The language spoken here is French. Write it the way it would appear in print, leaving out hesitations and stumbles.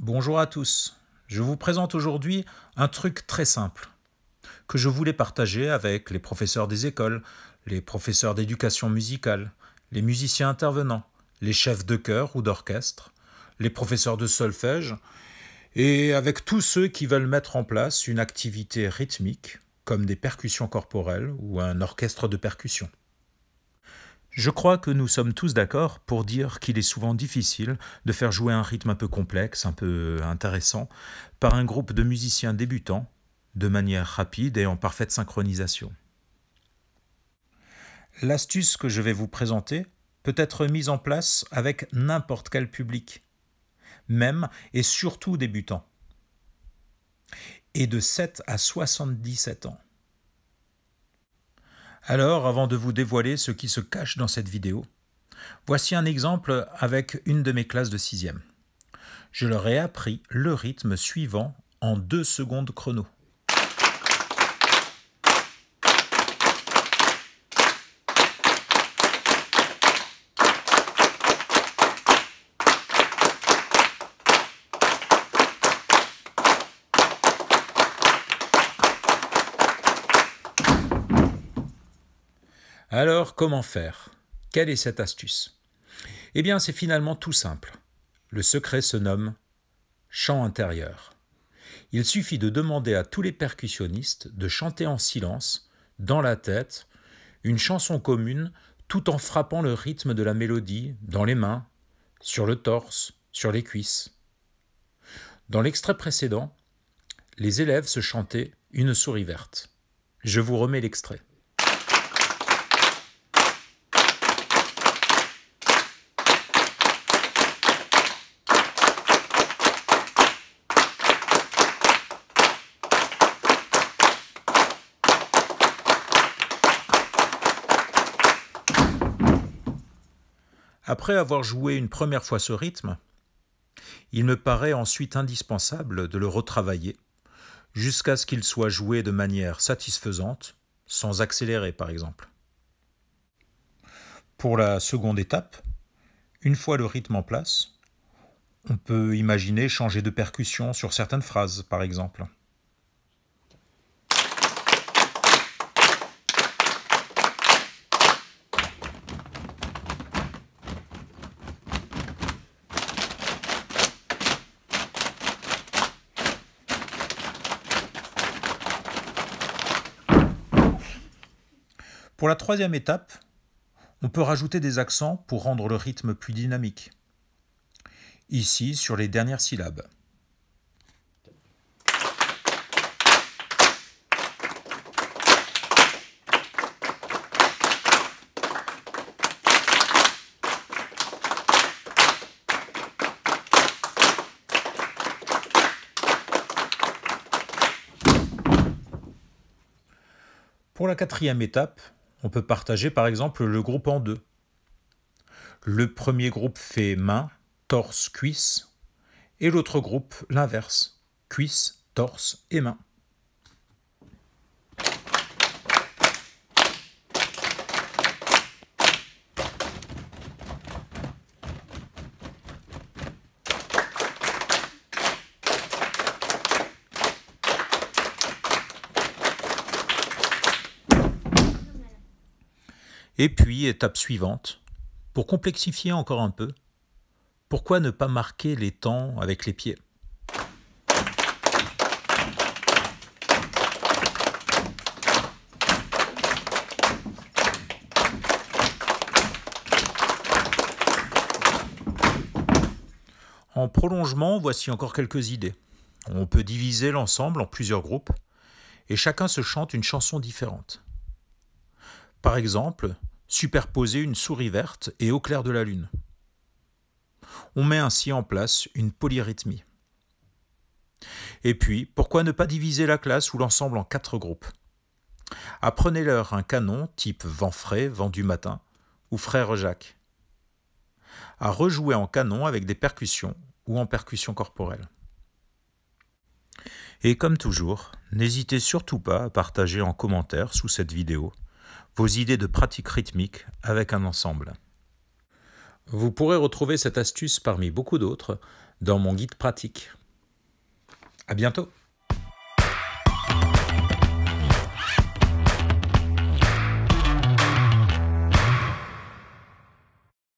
Bonjour à tous. Je vous présente aujourd'hui un truc très simple que je voulais partager avec les professeurs des écoles, les professeurs d'éducation musicale, les musiciens intervenants, les chefs de chœur ou d'orchestre, les professeurs de solfège et avec tous ceux qui veulent mettre en place une activité rythmique comme des percussions corporelles ou un orchestre de percussion. Je crois que nous sommes tous d'accord pour dire qu'il est souvent difficile de faire jouer un rythme un peu complexe, un peu intéressant, par un groupe de musiciens débutants, de manière rapide et en parfaite synchronisation. L'astuce que je vais vous présenter peut être mise en place avec n'importe quel public, même et surtout débutant, et de 7 à 77 ans. Alors, avant de vous dévoiler ce qui se cache dans cette vidéo, voici un exemple avec une de mes classes de 6e. Je leur ai appris le rythme suivant en 2 secondes chrono. Alors, comment faire? Quelle est cette astuce? Eh bien, c'est finalement tout simple. Le secret se nomme chant intérieur. Il suffit de demander à tous les percussionnistes de chanter en silence, dans la tête, une chanson commune tout en frappant le rythme de la mélodie dans les mains, sur le torse, sur les cuisses. Dans l'extrait précédent, les élèves se chantaient une souris verte. Je vous remets l'extrait. Après avoir joué une première fois ce rythme, il me paraît ensuite indispensable de le retravailler jusqu'à ce qu'il soit joué de manière satisfaisante, sans accélérer par exemple. Pour la seconde étape, une fois le rythme en place, on peut imaginer changer de percussion sur certaines phrases par exemple. Pour la troisième étape, on peut rajouter des accents pour rendre le rythme plus dynamique. Ici, sur les dernières syllabes. Pour la quatrième étape, on peut partager par exemple le groupe en deux. Le premier groupe fait main, torse, cuisse, et l'autre groupe l'inverse, cuisse, torse et main. Et puis, étape suivante, pour complexifier encore un peu, pourquoi ne pas marquer les temps avec les pieds? En prolongement, voici encore quelques idées. On peut diviser l'ensemble en plusieurs groupes et chacun se chante une chanson différente. Par exemple, superposer une souris verte et au clair de la lune. On met ainsi en place une polyrythmie. Et puis, pourquoi ne pas diviser la classe ou l'ensemble en 4 groupes? Apprenez-leur un canon type Vent frais, Vent du matin ou Frère Jacques. À rejouer en canon avec des percussions ou en percussion corporelle. Et comme toujours, n'hésitez surtout pas à partager en commentaire sous cette vidéo vos idées de pratique rythmique avec un ensemble. Vous pourrez retrouver cette astuce parmi beaucoup d'autres dans mon guide pratique. À bientôt!